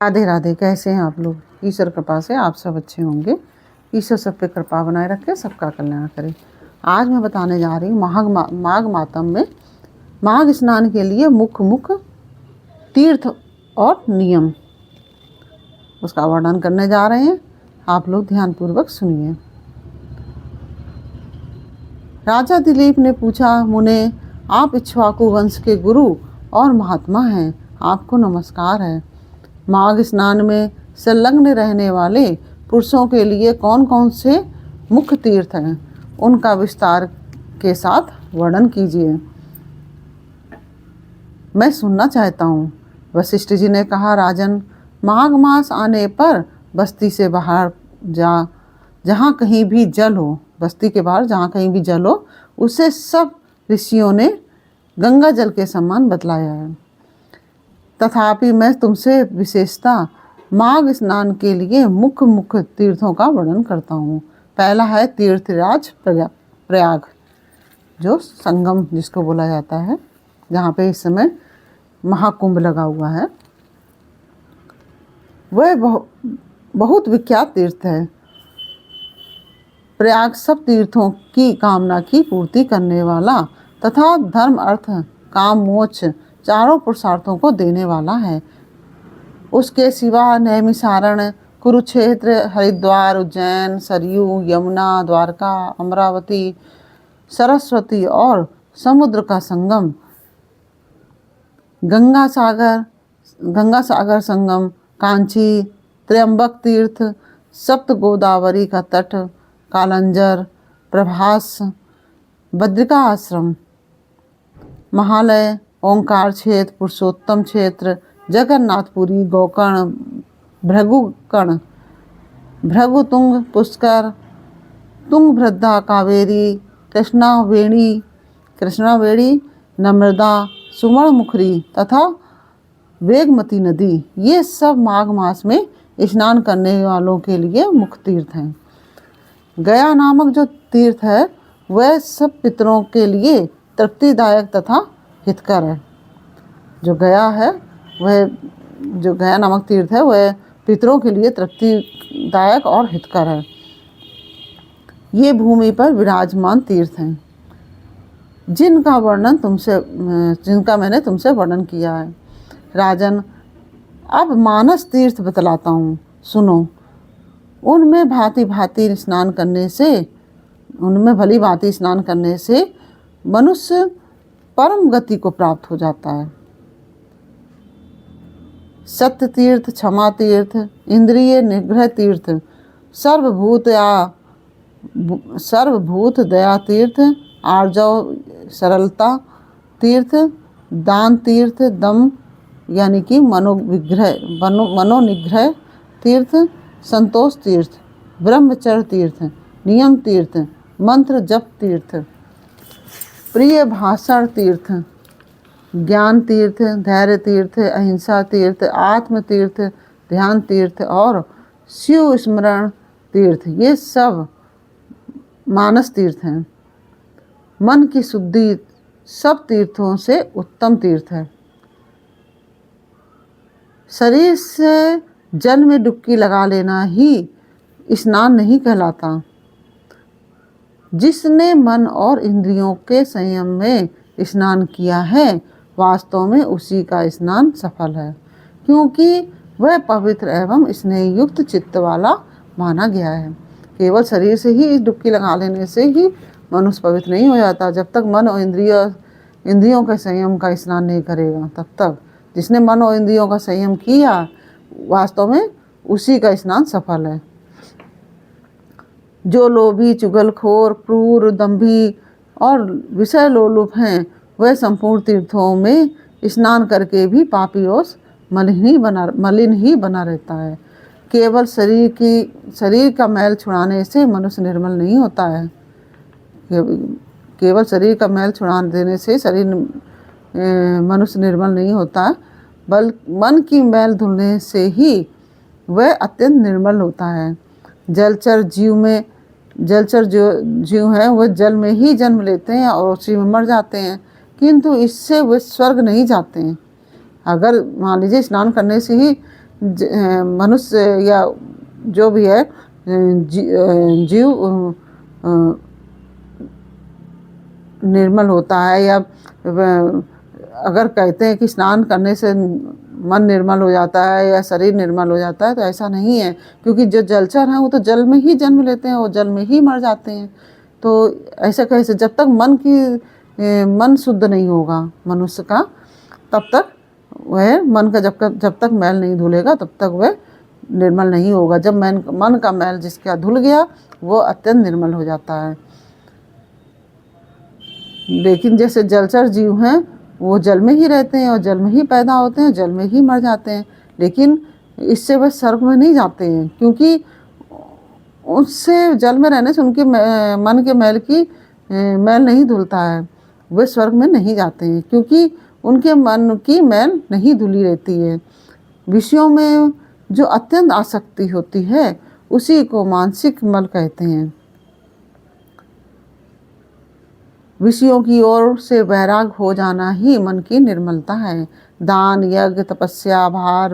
राधे राधे। कैसे हैं आप लोग? ईश्वर कृपा से आप सब अच्छे होंगे। ईश्वर सब पे कृपा बनाए रखे, सबका कल्याण करे। आज मैं बताने जा रही हूँ माघ मातम में माघ स्नान के लिए मुख्य तीर्थ और नियम, उसका वर्णन करने जा रहे हैं। आप लोग ध्यानपूर्वक सुनिए। राजा दिलीप ने पूछा, मुने, आप इक्ष्वाकु वंश के गुरु और महात्मा हैं, आपको नमस्कार है। माघ स्नान में संलग्न रहने वाले पुरुषों के लिए कौन कौन से मुख्य तीर्थ हैं, उनका विस्तार के साथ वर्णन कीजिए। मैं सुनना चाहता हूँ। वशिष्ठ जी ने कहा, राजन, माघ मास आने पर बस्ती से बाहर जहाँ कहीं भी जल हो, बस्ती के बाहर जहाँ कहीं भी जल हो, उसे सब ऋषियों ने गंगा जल के समान बतलाया है। तथापि मैं तुमसे विशेषता माघ स्नान के लिए मुख्य तीर्थों का वर्णन करता हूँ। पहला है तीर्थराज प्रयाग, जो संगम जिसको बोला जाता है, जहाँ पे इस समय महाकुंभ लगा हुआ है। वह बहुत विख्यात तीर्थ है। प्रयाग सब तीर्थों की कामना की पूर्ति करने वाला तथा धर्म, अर्थ, काम, मोक्ष चारों पुरुषार्थों को देने वाला है। उसके सिवा नैमिषारण, कुरुक्षेत्र, हरिद्वार, उज्जैन, सरयू, यमुना, द्वारका, अमरावती, सरस्वती और समुद्र का संगम, गंगा सागर संगम, कांची, त्र्यंबक तीर्थ, सप्त गोदावरी का तट, कालंजर, प्रभास, बद्रिका आश्रम, महालय, ओंकार क्षेत्र, पुरुषोत्तम क्षेत्र, जगन्नाथपुरी, गोकर्ण, भृगुकर्ण, भृगुतुंग, पुष्कर, तुंगभद्रा, कावेरी, कृष्णावेणी, नर्मदा, सुवर्णमुखी तथा वेगमती नदी, ये सब माघ मास में स्नान करने वालों के लिए मुख्य तीर्थ हैं। गया नामक जो तीर्थ है वह सब पितरों के लिए तृप्तिदायक तथा हितकर है। जो गया नामक तीर्थ है वह पितरों के लिए तृप्तिदायक और हितकर है। ये भूमि पर विराजमान तीर्थ हैं जिनका मैंने तुमसे वर्णन किया है। राजन, अब मानस तीर्थ बतलाता हूँ, सुनो। उनमें भली भांति स्नान करने से मनुष्य परम गति को प्राप्त हो जाता है। सत्य तीर्थ, क्षमा तीर्थ, इंद्रिय निग्रह तीर्थ, सर्वभूत दया तीर्थ, आर्जव सरलता तीर्थ, दान तीर्थ, दम यानी कि मनोनिग्रह तीर्थ, संतोष तीर्थ, ब्रह्मचर्य तीर्थ, नियम तीर्थ, मंत्र जप तीर्थ, प्रिय भाषण तीर्थ, ज्ञान तीर्थ, धैर्य तीर्थ, अहिंसा तीर्थ, आत्म तीर्थ, ध्यान तीर्थ और शिव स्मरण तीर्थ, ये सब मानस तीर्थ हैं। मन की शुद्धि सब तीर्थों से उत्तम तीर्थ है। शरीर से जल में डुबकी लगा लेना ही स्नान नहीं कहलाता। जिसने मन और इंद्रियों के संयम में स्नान किया है, वास्तव में उसी का स्नान सफल है, क्योंकि वह पवित्र एवं स्नेहयुक्त चित्त वाला माना गया है। केवल शरीर से ही डुबकी लगा लेने से ही मनुष्य पवित्र नहीं हो जाता। जब तक मन और इंद्रियों के संयम का स्नान नहीं करेगा, तब तक जिसने मन और इंद्रियों का संयम किया, वास्तव में उसी का स्नान सफल है। जो लोभी, चुगलखोर, क्रूर, दंभी और विषय लोलुप हैं, वह संपूर्ण तीर्थों में स्नान करके भी पापी और मलिन ही बना रहता है। केवल शरीर का मैल छुड़ाने से मनुष्य निर्मल नहीं होता है। केवल शरीर का मैल छुड़ा देने से मनुष्य निर्मल नहीं होता, बल्कि मन की मैल धुलने से ही वह अत्यंत निर्मल होता है। जलचर जीव हैं, वह जल में ही जन्म लेते हैं और उसी में मर जाते हैं, किंतु इससे वे स्वर्ग नहीं जाते हैं। अगर मान लीजिए स्नान करने से ही मनुष्य या जो भी है जीव निर्मल होता है, या अगर कहते हैं कि स्नान करने से मन निर्मल हो जाता है या शरीर निर्मल हो जाता है, तो ऐसा नहीं है, क्योंकि जो जलचर हैं वो तो जल में ही जन्म लेते हैं और जल में ही मर जाते हैं। तो ऐसा कैसे, जब तक मन शुद्ध नहीं होगा मनुष्य का, तब तक वह मन का जब तक मैल नहीं धुलेगा तब तक वह निर्मल नहीं होगा। जब मन का मैल जिसका धुल गया वो अत्यंत निर्मल हो जाता है। लेकिन जैसे जलचर जीव हैं वो जल में ही रहते हैं और जल में ही पैदा होते हैं, जल में ही मर जाते हैं, लेकिन इससे वह स्वर्ग में नहीं जाते हैं, क्योंकि उससे जल में रहने से उनके मन के मैल नहीं धुलता है, वे स्वर्ग में नहीं जाते हैं, क्योंकि उनके मन की मैल नहीं धुली रहती है। विषयों में जो अत्यंत आसक्ति होती है उसी को मानसिक मल कहते हैं। विषयों की ओर से वैराग हो जाना ही मन की निर्मलता है। दान, यज्ञ, तपस्या, बाहर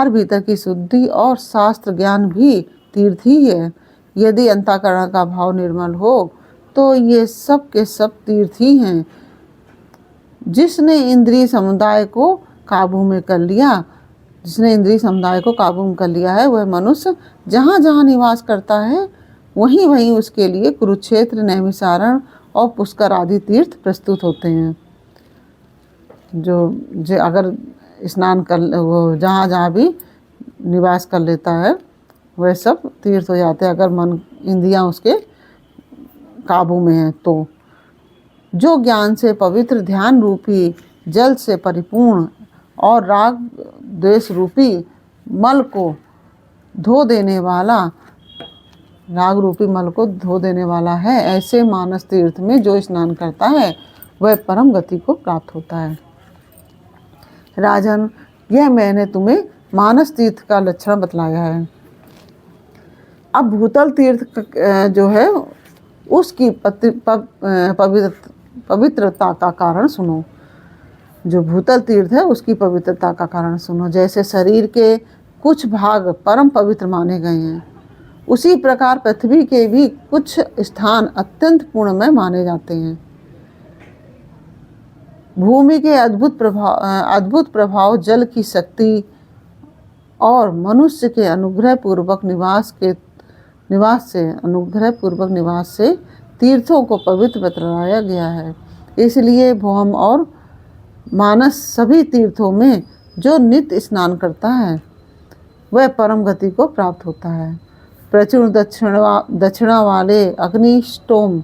भीतर की शुद्धि और शास्त्र ज्ञान भी तीर्थ ही है। यदि अंतःकरण का भाव निर्मल हो तो ये सब के सब तीर्थ ही हैं। जिसने इंद्रिय समुदाय को काबू में कर लिया है, वह मनुष्य जहाँ जहाँ निवास करता है वहीं वहीं उसके लिए कुरुक्षेत्र, नैमिषारण और पुष्कर आदि तीर्थ प्रस्तुत होते हैं। जो अगर स्नान कर वो जहाँ जहाँ भी निवास कर लेता है वह सब तीर्थ हो जाते हैं, अगर मन इंद्रियाँ उसके काबू में हैं तो। जो ज्ञान से पवित्र ध्यान रूपी जल से परिपूर्ण और राग द्वेष रूपी मल को धो देने वाला है, ऐसे मानस तीर्थ में जो स्नान करता है वह परम गति को प्राप्त होता है। राजन, यह मैंने तुम्हें मानस तीर्थ का लक्षण बतलाया है। अब भूतल तीर्थ जो है उसकी पवित्रता का कारण सुनो। जो भूतल तीर्थ है उसकी पवित्रता का कारण सुनो। जैसे शरीर के कुछ भाग परम पवित्र माने गए हैं, उसी प्रकार पृथ्वी के भी कुछ स्थान अत्यंत पुण्यमय माने जाते हैं। भूमि के अद्भुत प्रभाव, जल की शक्ति और मनुष्य के अनुग्रह पूर्वक निवास से तीर्थों को पवित्र बतलाया गया है। इसलिए भौम और मानस सभी तीर्थों में जो नित्य स्नान करता है वह परम गति को प्राप्त होता है। प्रचुर दक्षिणा वाले अग्निष्टोम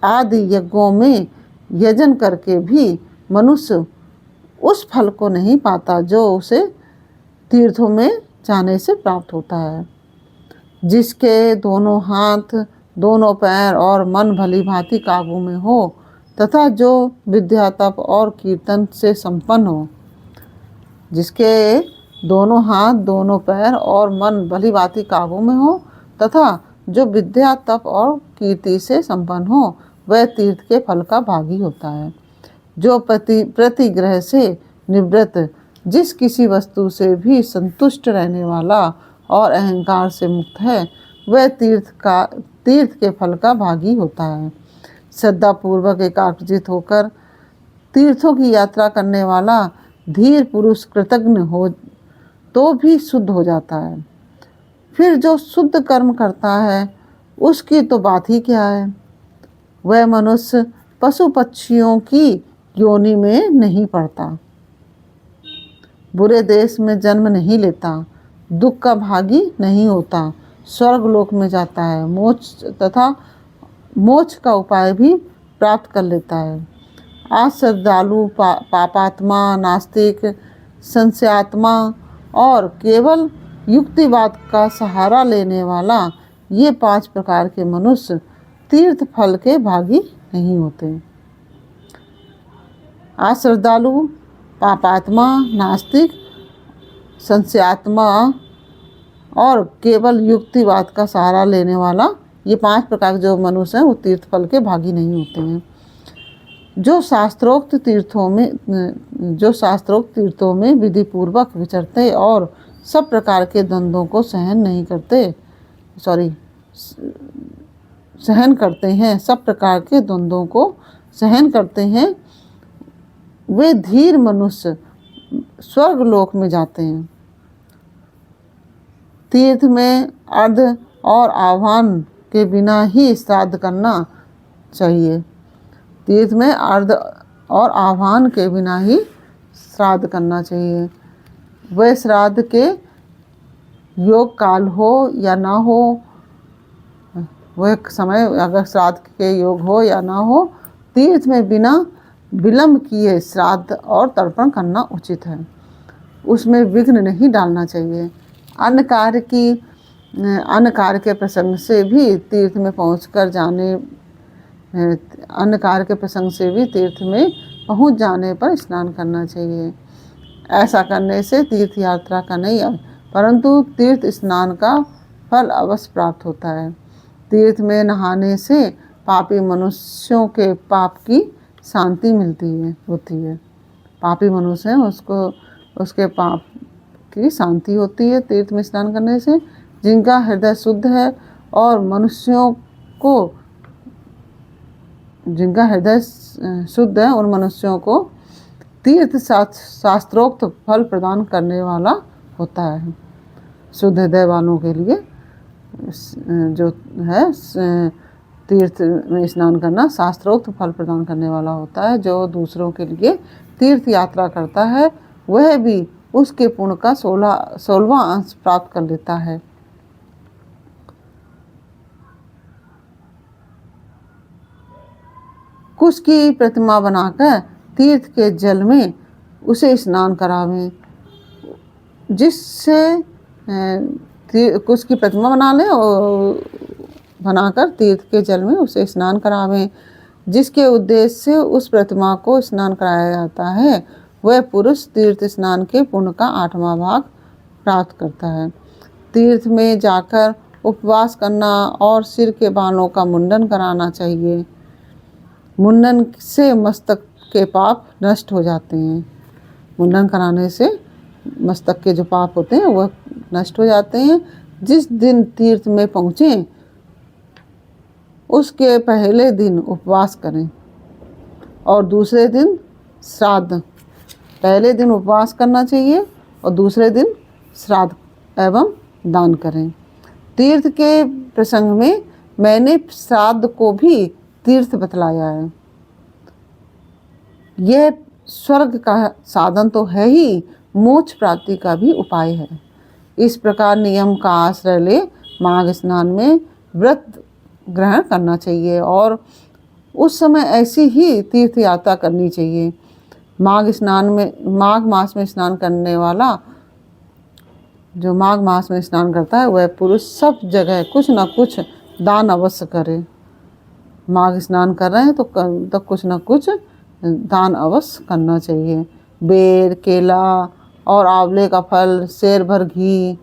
आदि यज्ञों में यजन करके भी मनुष्य उस फल को नहीं पाता जो उसे तीर्थों में जाने से प्राप्त होता है। जिसके दोनों हाथ, दोनों पैर और मन भली भांति काबू में हो तथा जो विद्या, तप और कीर्तन से संपन्न हो। जिसके दोनों हाथ, दोनों पैर और मन भली भांति काबू में हो तथा जो विद्या, तप और कीर्ति से संपन्न हो, वह तीर्थ के फल का भागी होता है। जो प्रतिग्रह से निवृत्त, जिस किसी वस्तु से भी संतुष्ट रहने वाला और अहंकार से मुक्त है, वह तीर्थ के फल का भागी होता है। श्रद्धापूर्वक एकाग्रचित होकर तीर्थों की यात्रा करने वाला धीर पुरुष कृतज्ञ हो तो भी शुद्ध हो जाता है। फिर जो शुद्ध कर्म करता है उसकी तो बात ही क्या है। वह मनुष्य पशु पक्षियों की योनि में नहीं पड़ता, बुरे देश में जन्म नहीं लेता, दुख का भागी नहीं होता, स्वर्ग लोक में जाता है, मोक्ष का उपाय भी प्राप्त कर लेता है। आज श्रद्धालु, पापात्मा, नास्तिक, संशयात्मा और केवल युक्तिवाद का सहारा लेने वाला, ये 5 प्रकार के मनुष्य तीर्थ फल के भागी नहीं होते। आज श्रद्धालु, पापात्मा, नास्तिक, संशयात्मा और केवल युक्तिवाद का सहारा लेने वाला, ये 5 प्रकार के जो मनुष्य हैं वो तीर्थ फल के भागी नहीं होते हैं। जो शास्त्रोक्त तीर्थों में विधि पूर्वक विचरते और सब प्रकार के द्वंद्वों को सहन करते हैं, सब प्रकार के द्वंद्वों को सहन करते हैं, वे धीर मनुष्य स्वर्ग लोक में जाते हैं। तीर्थ में अर्घ और आह्वान के बिना ही श्राद्ध करना चाहिए। तीर्थ में अर्घ और आह्वान के बिना ही श्राद्ध करना चाहिए। वह श्राद्ध के योग काल हो या ना हो, वह समय अगर श्राद्ध के योग हो या ना हो, तीर्थ में बिना विलंब किए श्राद्ध और तर्पण करना उचित है। उसमें विघ्न नहीं डालना चाहिए। अन्य कार्य के प्रसंग से भी तीर्थ में पहुँच जाने पर स्नान करना चाहिए। ऐसा करने से तीर्थ यात्रा का नहीं परंतु तीर्थ स्नान का फल अवश्य प्राप्त होता है। तीर्थ में नहाने से पापी मनुष्यों के पाप की शांति होती है। पापी मनुष्य है उसके पाप की शांति होती है तीर्थ में स्नान करने से। जिनका हृदय शुद्ध है और उन मनुष्यों को तीर्थ शास्त्रोक्त फल प्रदान करने वाला होता है। शुद्ध हृदय वालों के लिए जो है तीर्थ में स्नान करना शास्त्रोक्त फल प्रदान करने वाला होता है। जो दूसरों के लिए तीर्थ यात्रा करता है वह भी उसके पुण्य का 16वां अंश प्राप्त कर लेता है। कुश की प्रतिमा बनाकर तीर्थ के जल में उसे स्नान करावें। जिससे कुश की प्रतिमा बनाकर तीर्थ के जल में उसे स्नान करावें। जिसके उद्देश्य से उस प्रतिमा को स्नान कराया जाता है वह पुरुष तीर्थ स्नान के पुण्य का 8वां भाग प्राप्त करता है। तीर्थ में जाकर उपवास करना और सिर के बालों का मुंडन कराना चाहिए। मुंडन से मस्तक के पाप नष्ट हो जाते हैं। मुंडन कराने से मस्तक के जो पाप होते हैं वह नष्ट हो जाते हैं। जिस दिन तीर्थ में पहुँचें उसके पहले दिन उपवास करें और दूसरे दिन श्राद्ध। पहले दिन उपवास करना चाहिए और दूसरे दिन श्राद्ध एवं दान करें। तीर्थ के प्रसंग में मैंने श्राद्ध को भी तीर्थ बतलाया है। यह स्वर्ग का साधन तो है ही, मोक्ष प्राप्ति का भी उपाय है। इस प्रकार नियम का आश्रय ले माघ स्नान में व्रत ग्रहण करना चाहिए और उस समय ऐसी ही तीर्थ यात्रा करनी चाहिए। माघ मास में स्नान करने वाला, जो माघ मास में स्नान करता है वह पुरुष सब जगह कुछ न कुछ दान अवश्य करे। माघ स्नान कर रहे हैं तो कुछ न कुछ दान अवश्य करना चाहिए। बेर, केला और आंवले का फल, सेर भर घी,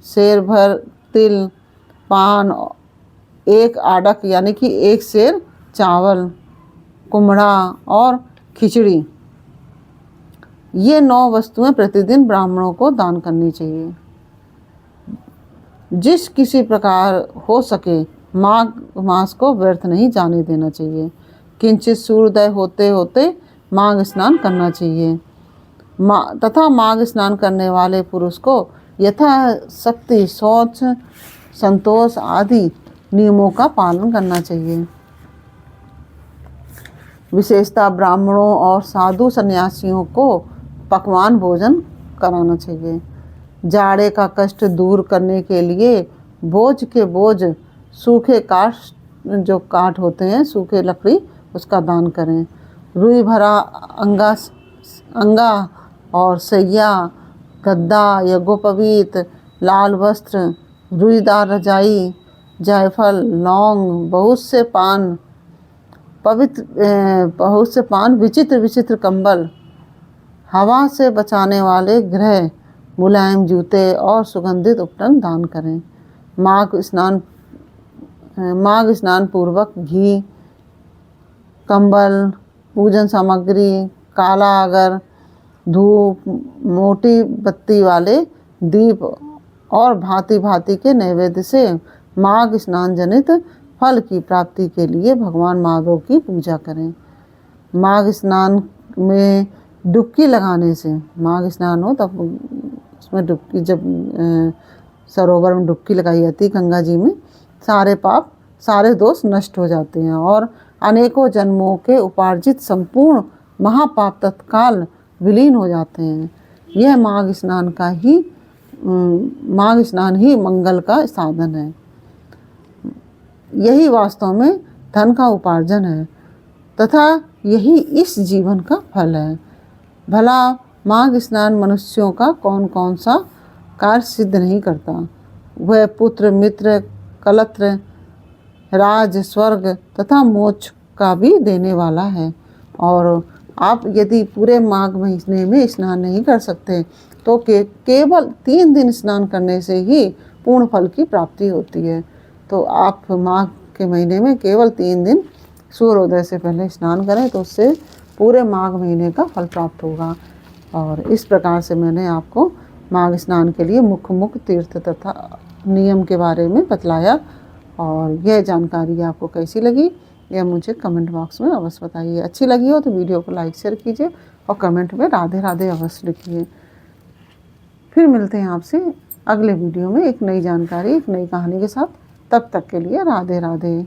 सेर भर तिल, पान, एक आडक यानी कि एक सेर चावल, कुम्हड़ा और खिचड़ी, ये 9 वस्तुएं प्रतिदिन ब्राह्मणों को दान करनी चाहिए। जिस किसी प्रकार हो सके माघ मास को व्यर्थ नहीं जाने देना चाहिए। किंचित सूर्योदय होते होते माघ स्नान करना चाहिए तथा माघ स्नान करने वाले पुरुष को यथाशक्ति शौच, संतोष आदि नियमों का पालन करना चाहिए। विशेषतः ब्राह्मणों और साधु सन्यासियों को पकवान भोजन कराना चाहिए। जाड़े का कष्ट दूर करने के लिए बोझ के बोझ सूखे काठ, जो काठ होते हैं सूखे लकड़ी, उसका दान करें। रुई भरा अंगा और सैया, गद्दा, यज्ञोपवीत, लाल वस्त्र, रुईदार रजाई, जायफल, लौंग, बहुत से पान, विचित्र विचित्र कंबल, हवा से बचाने वाले गृह, मुलायम जूते और सुगंधित उपटन दान करें। माघ स्नान पूर्वक घी, कंबल, पूजन सामग्री, काला अगर, धूप, मोटी बत्ती वाले दीप और भांति भांति के नैवेद्य से माघ स्नान जनित फल की प्राप्ति के लिए भगवान महादेव की पूजा करें। माघ स्नान में डुबकी लगाने से, माघ स्नान हो तब उसमें डुबकी, जब सरोवर में डुबकी लगाई जाती है गंगा जी में, सारे पाप सारे दोष नष्ट हो जाते हैं और अनेकों जन्मों के उपार्जित संपूर्ण महापाप तत्काल विलीन हो जाते हैं। यह माघ स्नान ही मंगल का साधन है। यही वास्तव में धन का उपार्जन है तथा यही इस जीवन का फल है। भला माघ स्नान मनुष्यों का कौन कौन सा कार्य सिद्ध नहीं करता। वह पुत्र, मित्र, कलत्र, राज, स्वर्ग तथा मोक्ष का भी देने वाला है। और आप यदि पूरे माघ महीने में स्नान नहीं कर सकते तो केवल 3 दिन स्नान करने से ही पूर्ण फल की प्राप्ति होती है। तो आप माघ के महीने में केवल 3 दिन सूर्योदय से पहले स्नान करें तो उससे पूरे माघ महीने का फल प्राप्त होगा। और इस प्रकार से मैंने आपको माघ स्नान के लिए मुख्य तीर्थ तथा नियम के बारे में बतलाया। और यह जानकारी आपको कैसी लगी यह मुझे कमेंट बॉक्स में अवश्य बताइए। अच्छी लगी हो तो वीडियो को लाइक शेयर कीजिए और कमेंट में राधे राधे अवश्य लिखिए। फिर मिलते हैं आपसे अगले वीडियो में एक नई जानकारी, एक नई कहानी के साथ। तब तक के लिए राधे राधे।